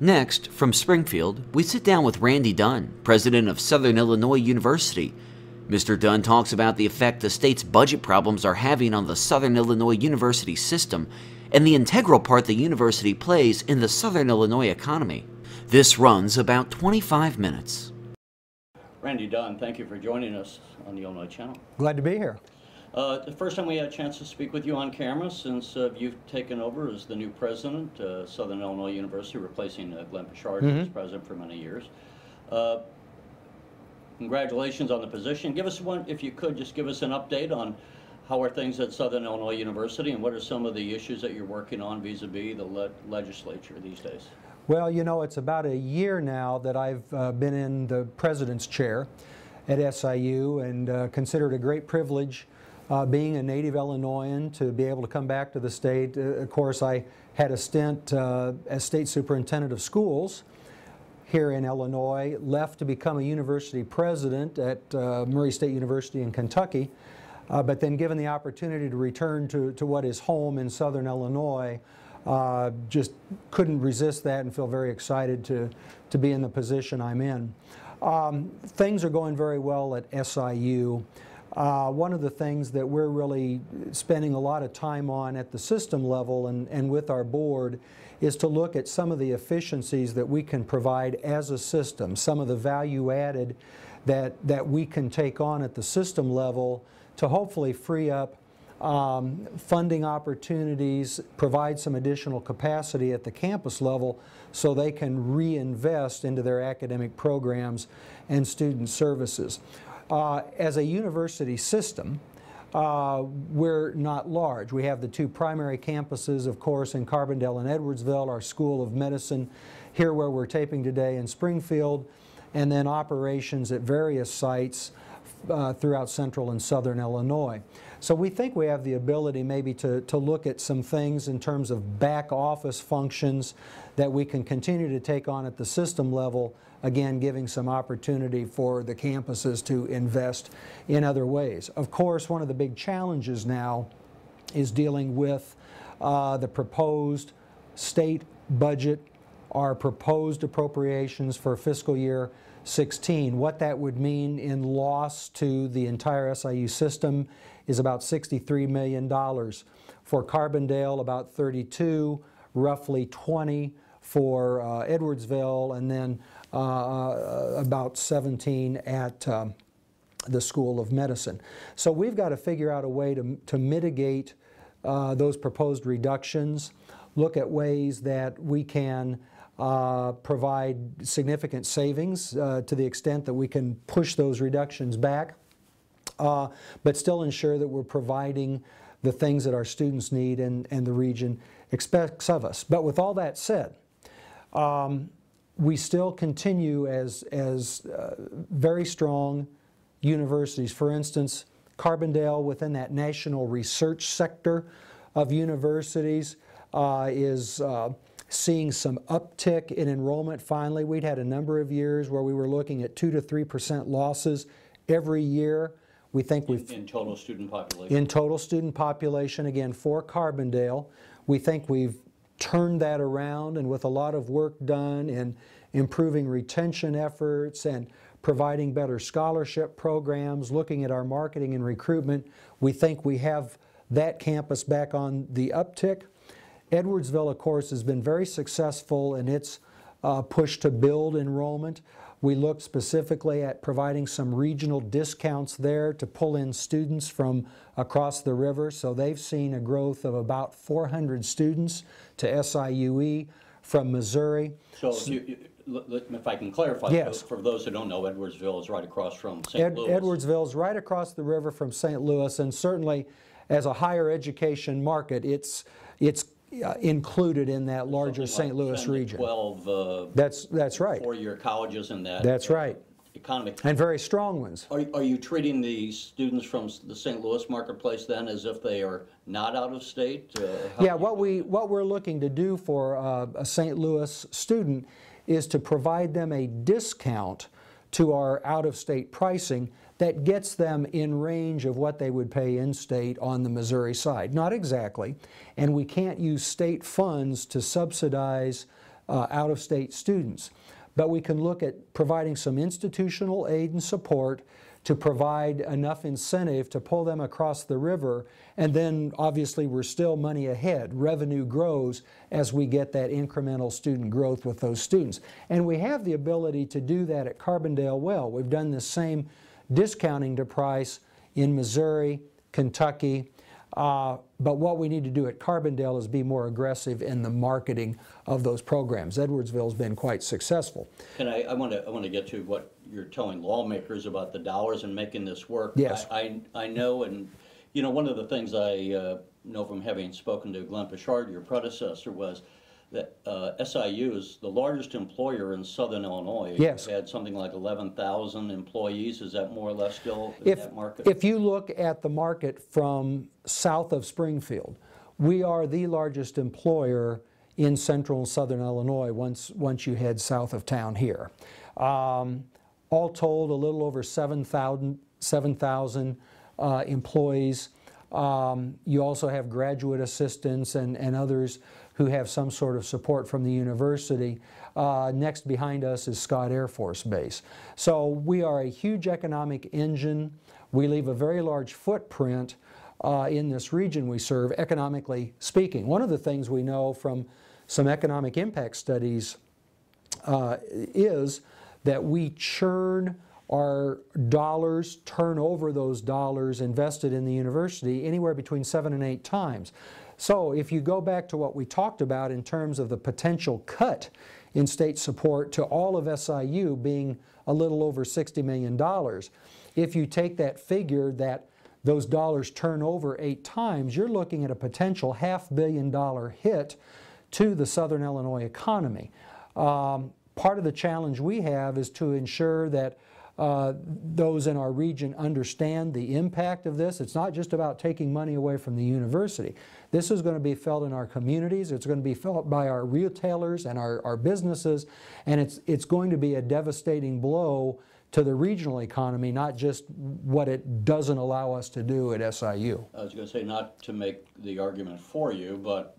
Next, from Springfield, we sit down with Randy Dunn, president of Southern Illinois University. Mr. Dunn talks about the effect the state's budget problems are having on the Southern Illinois University system and the integral part the university plays in the Southern Illinois economy. This runs about 25 minutes. Randy Dunn, thank you for joining us on the Illinois Channel. Glad to be here. The first time we had a chance to speak with you on camera since you've taken over as the new president, Southern Illinois University, replacing Glenn Pichard, who was president for many years. Congratulations on the position. Give us one, if you could, just give us an update on how are things at Southern Illinois University and what are some of the issues that you're working on vis-a-vis the legislature these days? Well, you know, it's about a year now that I've been in the president's chair at SIU and considered a great privilege being a native Illinoisan to be able to come back to the state. Of course, I had a stint as state superintendent of schools here in Illinois, left to become a university president at Murray State University in Kentucky, but then given the opportunity to return to what is home in Southern Illinois, just couldn't resist that and feel very excited to be in the position I'm in. Things are going very well at SIU. One of the things that we're really spending a lot of time on at the system level and with our board is to look at some of the efficiencies that we can provide as a system, some of the value added that we can take on at the system level to hopefully free up funding opportunities, provide some additional capacity at the campus level so they can reinvest into their academic programs and student services. As a university system, we're not large. We have the two primary campuses, of course, in Carbondale and Edwardsville, our School of Medicine here where we're taping today in Springfield, and then operations at various sites throughout central and southern Illinois. So we think we have the ability maybe to look at some things in terms of back office functions that we can continue to take on at the system level, again giving some opportunity for the campuses to invest in other ways. Of course, one of the big challenges now is dealing with the proposed state budget, our proposed appropriations for fiscal year 16. What that would mean in loss to the entire SIU system is about $63 million. For Carbondale, about 32, roughly 20 for Edwardsville, and then about 17 at the School of Medicine. So we've got to figure out a way to mitigate those proposed reductions, look at ways that we can provide significant savings to the extent that we can push those reductions back, but still ensure that we're providing the things that our students need and the region expects of us. But with all that said, we still continue as very strong universities. For instance, Carbondale, within that national research sector of universities, is seeing some uptick in enrollment finally. We'd had a number of years where we were looking at 2 to 3% losses every year. We think we've... In total student population? In total student population, again, for Carbondale. We think we've turned that around, and with a lot of work done in improving retention efforts and providing better scholarship programs, looking at our marketing and recruitment, we think we have that campus back on the uptick. Edwardsville, of course, has been very successful in its push to build enrollment. We looked specifically at providing some regional discounts there to pull in students from across the river. So they've seen a growth of about 400 students to SIUE from Missouri. So if I can clarify, yes. For those who don't know, Edwardsville is right across from St. Louis. Edwardsville is right across the river from St. Louis, and certainly as a higher education market, it's included in that larger St. Louis region. 12 that's right. 4-year colleges in that. That's right. Economy. And very strong ones. Are you treating the students from the St. Louis marketplace then as if they are not out of state? Yeah, what we're looking to do for a St. Louis student is to provide them a discount to our out-of-state pricing that gets them in range of what they would pay in-state on the Missouri side. Not exactly, and we can't use state funds to subsidize out-of-state students. But we can look at providing some institutional aid and support to provide enough incentive to pull them across the river, and then obviously we're still money ahead. Revenue grows as we get that incremental student growth with those students. And we have the ability to do that at Carbondale well. We've done the same discounting to price in Missouri, Kentucky, but what we need to do at Carbondale is be more aggressive in the marketing of those programs. Edwardsville has been quite successful. I want to get to what you're telling lawmakers about the dollars and making this work. Yes. I know, and you know, one of the things I know from having spoken to Glenn Pichard, your predecessor, was that SIU is the largest employer in Southern Illinois. Yes. You've had something like 11,000 employees. Is that more or less still in that market? If you look at the market from south of Springfield, we are the largest employer in central and southern Illinois once you head south of town here. All told, a little over 7,000 employees. You also have graduate assistants and others who have some sort of support from the university. Next behind us is Scott Air Force Base. So we are a huge economic engine. We leave a very large footprint in this region we serve, economically speaking. One of the things we know from some economic impact studies is that we churn our dollars, turn over those dollars invested in the university anywhere between 7 and 8 times. So if you go back to what we talked about in terms of the potential cut in state support to all of SIU being a little over $60 million, if you take that figure that those dollars turn over 8 times, you're looking at a potential $500 million hit to the Southern Illinois economy. Part of the challenge we have is to ensure that those in our region understand the impact of this. It's not just about taking money away from the university. This is going to be felt in our communities. It's going to be felt by our retailers and our businesses, and it's going to be a devastating blow to the regional economy, not just what it doesn't allow us to do at SIU. I was going to say, not to make the argument for you, but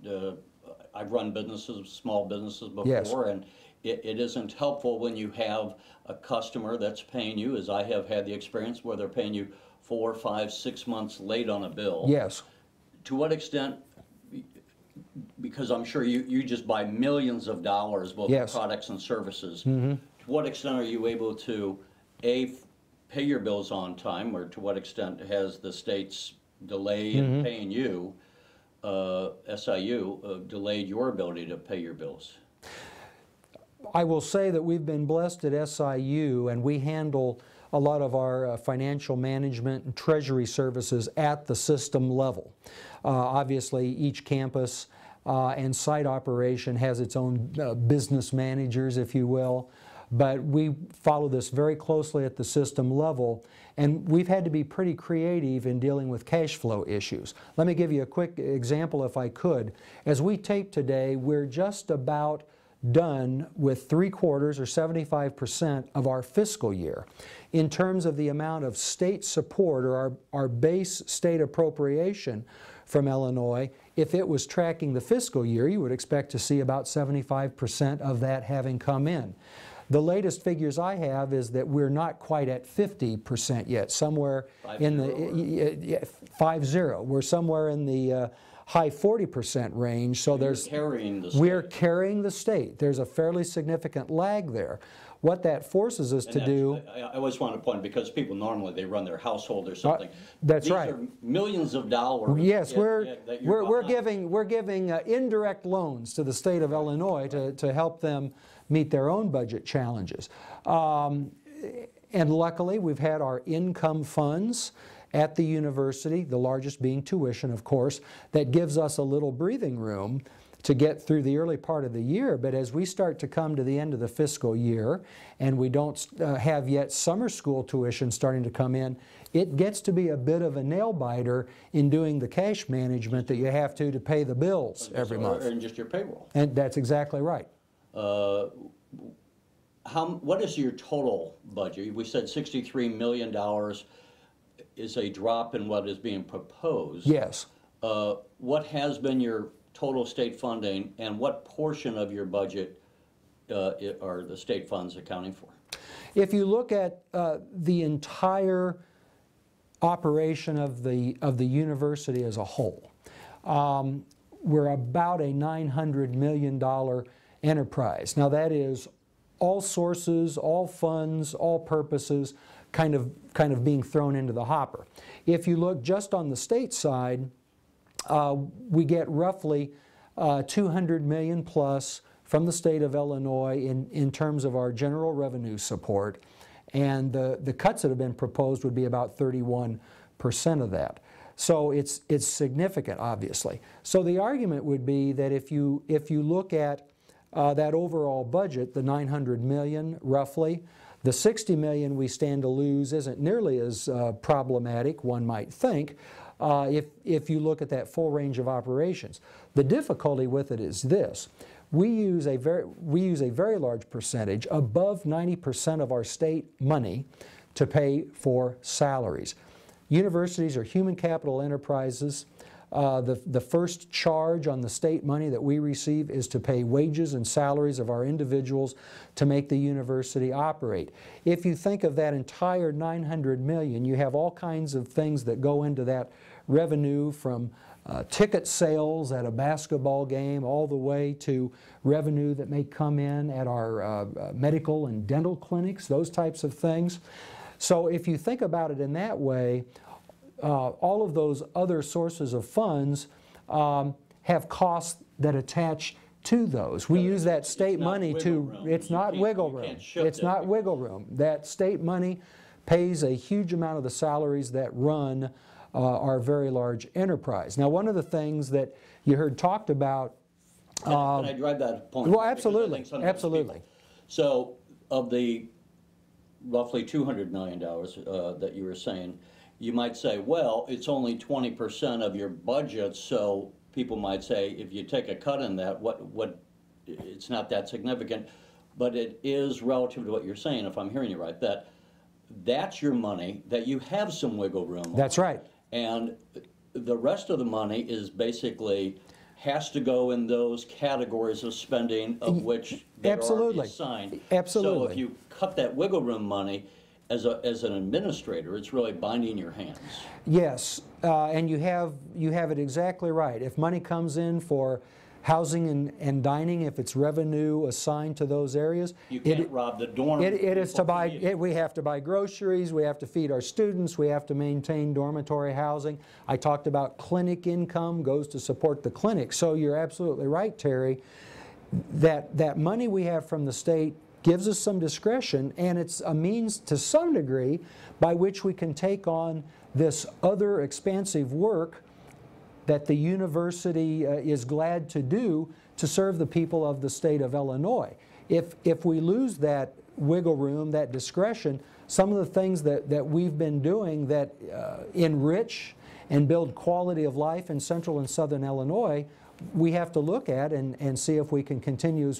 I've run businesses, small businesses before, yes. And it isn't helpful when you have a customer that's paying you, as I have had the experience, where they're paying you 4, 5, 6 months late on a bill. Yes. To what extent, because I'm sure you just buy millions of dollars, both yes. products and services, mm-hmm. To what extent are you able to, A, pay your bills on time, or to what extent has the state's delay in mm-hmm. paying you, SIU, delayed your ability to pay your bills? I will say that we've been blessed at SIU, and we handle a lot of our financial management and treasury services at the system level. Obviously, each campus and site operation has its own business managers, if you will, but we follow this very closely at the system level, and we've had to be pretty creative in dealing with cash flow issues. Let me give you a quick example, if I could. As we tape today, we're just about done with 3/4 or 75% of our fiscal year. In terms of the amount of state support, or our base state appropriation from Illinois, if it was tracking the fiscal year, you would expect to see about 75% of that having come in. The latest figures I have is that we're not quite at 50% yet, somewhere in the 50. We're somewhere in the high 40% range. So we're carrying the state. We're carrying the state. There's a fairly significant lag there. What that forces us to do... I always want to point, because people normally, they run their household or something. That's right. These are millions of dollars. Yes, we're giving indirect loans to the state of Illinois to help them meet their own budget challenges. And luckily, we've had our income funds at the university, the largest being tuition, of course, that gives us a little breathing room to get through the early part of the year. But as we start to come to the end of the fiscal year, and we don't have yet summer school tuition starting to come in, it gets to be a bit of a nail biter in doing the cash management that you have to pay the bills every month. And just your payroll. And that's exactly right. What is your total budget? We said $63 million is a drop in what is being proposed. Yes. What has been your total state funding, and what portion of your budget are the state funds accounting for? If you look at the entire operation of the university as a whole, we're about a $900 million enterprise. Now that is all sources, all funds, all purposes kind of being thrown into the hopper. If you look just on the state side, we get roughly $200 million plus from the state of Illinois in terms of our general revenue support, and the cuts that have been proposed would be about 31% of that. So it's significant, obviously. So the argument would be that if you look at that overall budget, the $900 million roughly, the $60 million we stand to lose isn't nearly as problematic, one might think, if you look at that full range of operations. The difficulty with it is this. We use a very large percentage, above 90% of our state money, to pay for salaries. Universities are human capital enterprises. The first charge on the state money that we receive is to pay wages and salaries of our individuals to make the university operate. If you think of that entire $900 million, you have all kinds of things that go into that revenue, from ticket sales at a basketball game all the way to revenue that may come in at our medical and dental clinics, those types of things. So if you think about it in that way, all of those other sources of funds have costs that attach to those. We use that state money to, it's not wiggle room. It's not wiggle room. That state money pays a huge amount of the salaries that run our very large enterprise. Now, one of the things that you heard talked about... Can I drive that point? Well, absolutely, absolutely. So, of the roughly $200 million that you were saying, you might say, well, it's only 20% of your budget, so people might say, if you take a cut in that, it's not that significant, but it is relative to what you're saying, if I'm hearing you right, that's your money, that you have some wiggle room. That's right. And the rest of the money is basically has to go in those categories of spending of which they're already assigned. Absolutely. So if you cut that wiggle room money, as an administrator, it's really binding your hands. Yes, and you have it exactly right. If money comes in for housing and dining, if it's revenue assigned to those areas, you can't rob the dorm. It is to buy. We have to buy groceries. We have to feed our students. We have to maintain dormitory housing. I talked about clinic income goes to support the clinic. So you're absolutely right, Terry. That money we have from the state gives us some discretion, and it's a means to some degree by which we can take on this other expansive work that the university is glad to do to serve the people of the state of Illinois. If we lose that wiggle room, that discretion, some of the things that we've been doing that enrich and build quality of life in central and southern Illinois, we have to look at and see if we can continue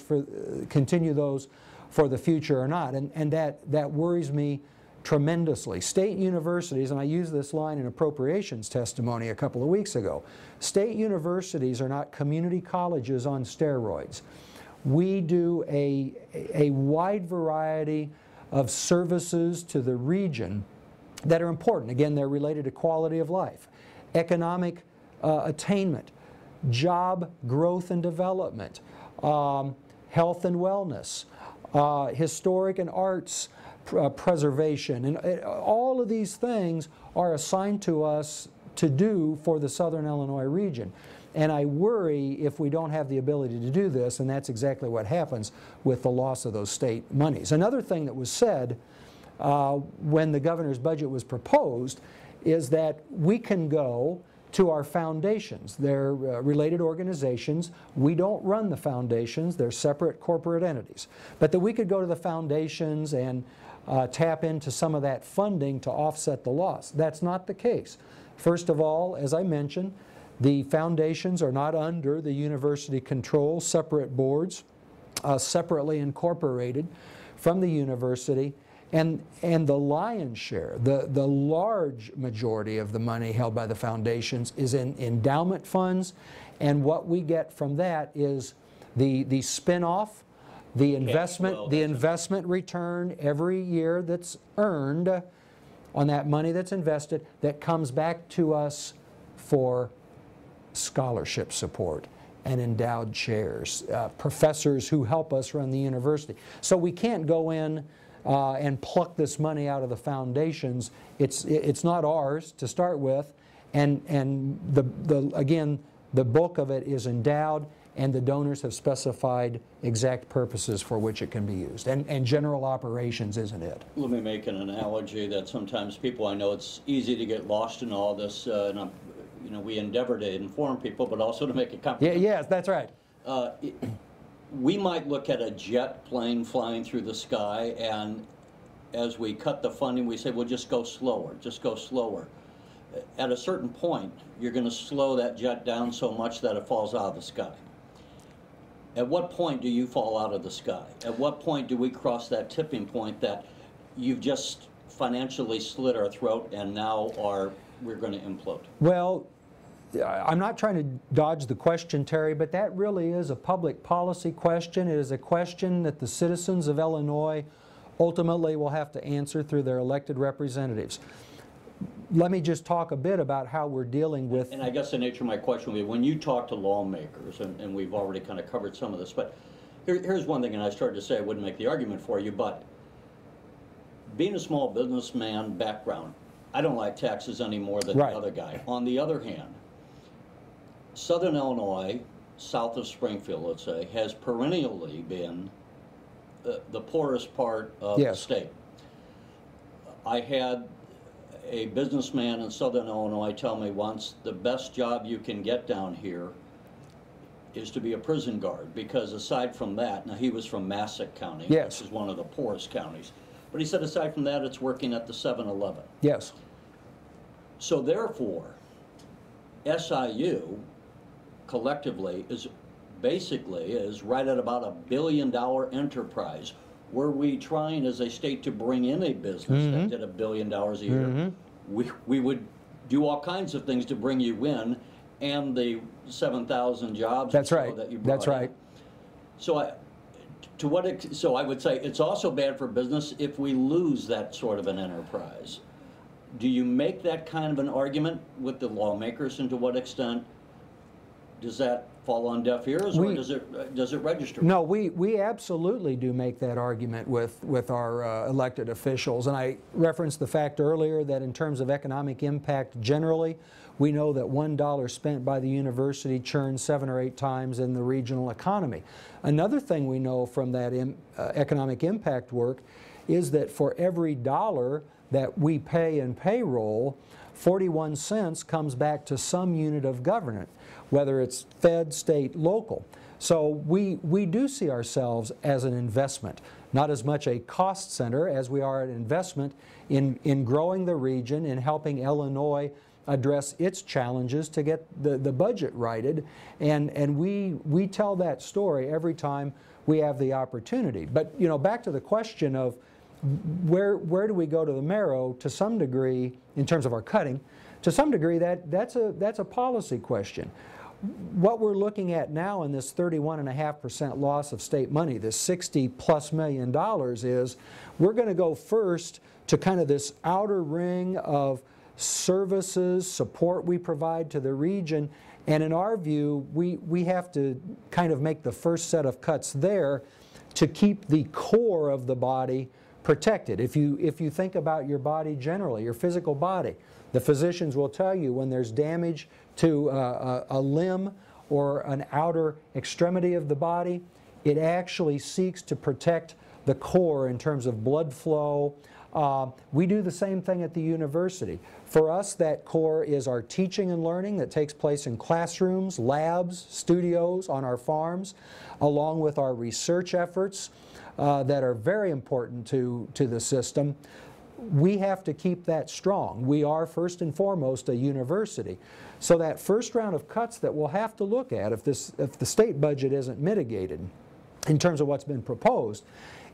those for the future or not, and that worries me tremendously. State universities, and I used this line in appropriations testimony a couple of weeks ago, state universities are not community colleges on steroids. We do a wide variety of services to the region that are important. Again, they're related to quality of life, economic attainment, job growth and development, health and wellness, historic and arts preservation, and all of these things are assigned to us to do for the southern Illinois region. And I worry if we don't have the ability to do this, and that's exactly what happens with the loss of those state monies. Another thing that was said when the governor's budget was proposed is that we can go to our foundations. They're related organizations. We don't run the foundations. They're separate corporate entities. But that we could go to the foundations and tap into some of that funding to offset the loss. That's not the case. First of all, as I mentioned, the foundations are not under the university control, separate boards, separately incorporated from the university. And the lion's share, the large majority of the money held by the foundations is in endowment funds, and what we get from that is the spin-off the investment return every year that's earned on that money that's invested that comes back to us for scholarship support and endowed chairs, professors who help us run the university. So we can't go in and pluck this money out of the foundations. It's not ours to start with, and again, the bulk of it is endowed, and the donors have specified exact purposes for which it can be used. And general operations isn't it. Let me make an analogy that sometimes people, I know it's easy to get lost in all this, and we endeavor to inform people, but also to make it comprehensive. Yes, that's right. We might look at a jet plane flying through the sky, and as we cut the funding, we say, well, just go slower, just go slower. At a certain point, you're going to slow that jet down so much that it falls out of the sky. At what point do you fall out of the sky? At what point do we cross that tipping point that you've just financially slit our throat and now we're going to implode? Well, I'm not trying to dodge the question, Terry, but that really is a public policy question. It is a question that the citizens of Illinois ultimately will have to answer through their elected representatives. Let me just talk a bit about how we're dealing with... And I guess the nature of my question would be, when you talk to lawmakers, and we've already kind of covered some of this, but here's one thing, and I started to say I wouldn't make the argument for you, but being a small businessman background, I don't like taxes any more than the other guy. On the other hand, Southern Illinois, south of Springfield, let's say, has perennially been the poorest part of the state. I had a businessman in Southern Illinois tell me once, the best job you can get down here is to be a prison guard, because aside from that, now he was from Massac County, which is one of the poorest counties, but he said aside from that, it's working at the 7-Eleven. Yes. So therefore, SIU collectively is right at about $1 billion enterprise. Were we trying as a state to bring in a business that did $1 billion a year, we would do all kinds of things to bring you in, and the 7,000 jobs that you brought That's right. in. So I would say it's also bad for business if we lose that sort of an enterprise. Do you make that kind of an argument with the lawmakers, and to what extent does that fall on deaf ears, or does it register? No, we absolutely do make that argument with our elected officials, and I referenced the fact earlier that in terms of economic impact generally, we know that $1 spent by the university churns 7 or 8 times in the regional economy. Another thing we know from that economic impact work is that for every dollar that we pay in payroll, 41 cents comes back to some unit of government, whether it's fed, state, local. So we do see ourselves as an investment, not as much a cost center as we are an investment in growing the region, in helping Illinois address its challenges to get the budget righted, and we tell that story every time we have the opportunity. But back to the question of where do we go to the marrow, to some degree, in terms of our cutting, to some degree that's a policy question. What we're looking at now in this 31.5% loss of state money, this $60+ million, is we're going to go first to kind of this outer ring of services, support we provide to the region, and in our view, we have to kind of make the first set of cuts there to keep the core of the body protected. If you think about your body generally, your physical body, the physicians will tell you when there's damage to a limb or an outer extremity of the body, it actually seeks to protect the core in terms of blood flow. We do the same thing at the university. For us, that core is our teaching and learning that takes place in classrooms, labs, studios, on our farms, along with our research efforts that are very important to the system. We have to keep that strong. We are first and foremost a university. So that first round of cuts that we'll have to look at if the state budget isn't mitigated in terms of what's been proposed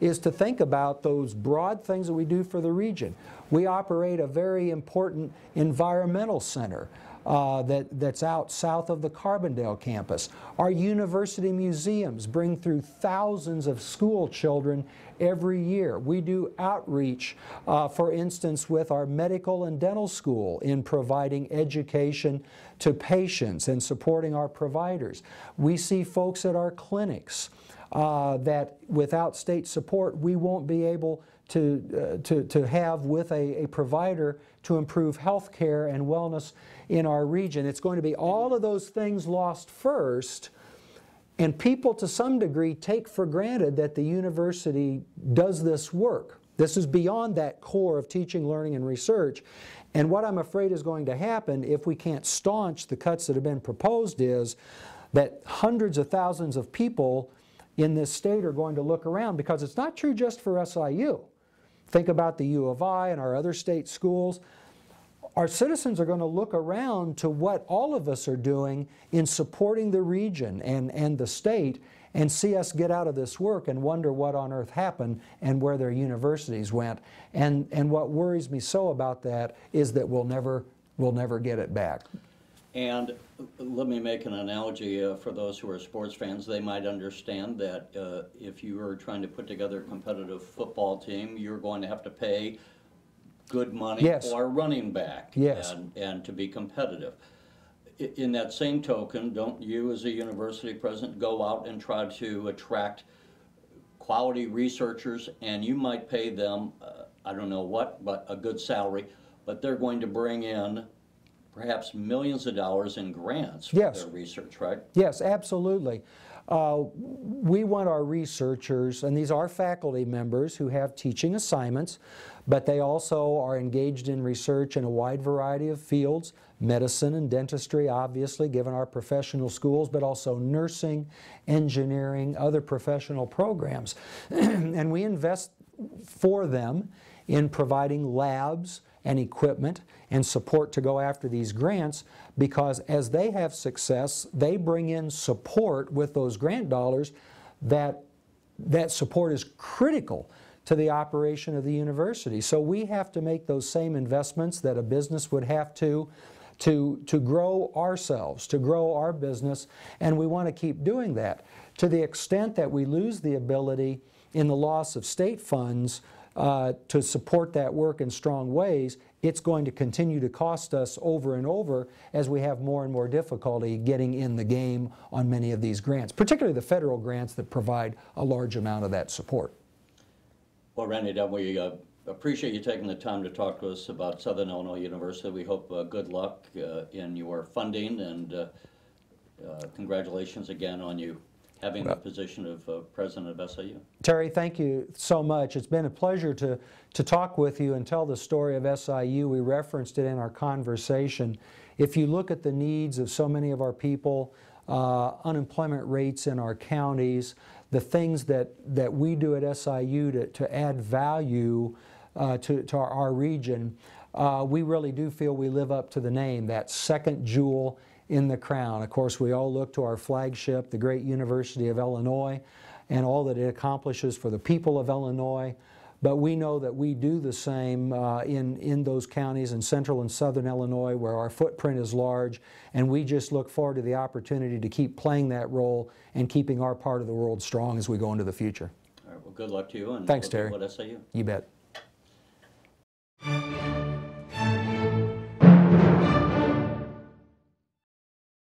is to think about those broad things that we do for the region. We operate a very important environmental center. that's out south of the Carbondale campus. Our university museums bring through thousands of school children every year. We do outreach, for instance, with our medical and dental school in providing education to patients and supporting our providers. We see folks at our clinics that without state support we won't be able to have with a provider to improve health care and wellness in our region. It's going to be all of those things lost first, and people to some degree take for granted that the university does this work. This is beyond that core of teaching, learning, and research. And what I'm afraid is going to happen if we can't staunch the cuts that have been proposed is that hundreds of thousands of people in this state are going to look around, because it's not true just for SIU. Think about the U of I and our other state schools. Our citizens are going to look around to what all of us are doing in supporting the region and the state, and see us get out of this work and wonder what on earth happened and where their universities went. And what worries me so about that is that we'll never get it back. And let me make an analogy for those who are sports fans. They might understand that if you are trying to put together a competitive football team, you're going to have to pay good money for a running back and to be competitive. In that same token, don't you as a university president go out and try to attract quality researchers, and you might pay them, I don't know what, but a good salary, but they're going to bring in perhaps millions of dollars in grants for their research, right? Yes, absolutely. We want our researchers, and these are faculty members who have teaching assignments, but they also are engaged in research in a wide variety of fields, medicine and dentistry, obviously, given our professional schools, but also nursing, engineering, other professional programs. And we invest for them in providing labs and equipment and support to go after these grants, because as they have success, they bring in support with those grant dollars. That support is critical to the operation of the university. So we have to make those same investments that a business would have to grow ourselves, to grow our business, and we want to keep doing that. To the extent that we lose the ability in the loss of state funds to support that work in strong ways, it's going to continue to cost us over and over as we have more and more difficulty getting in the game on many of these grants, particularly the federal grants that provide a large amount of that support. Well, Randy Dunn, we appreciate you taking the time to talk to us about Southern Illinois University. We hope good luck in your funding, and congratulations again on you having the position of president of SIU. Terry, thank you so much. It's been a pleasure to talk with you and tell the story of SIU. We referenced it in our conversation. If you look at the needs of so many of our people, unemployment rates in our counties, the things that we do at SIU to add value to our region, we really do feel we live up to the name, that second jewel in the crown. Of course, we all look to our flagship, the great University of Illinois, and all that it accomplishes for the people of Illinois. But we know that we do the same in those counties in central and southern Illinois where our footprint is large, and we just look forward to the opportunity to keep playing that role and keeping our part of the world strong as we go into the future. All right, well, good luck to you, and thanks, Terry. What SIU. You bet.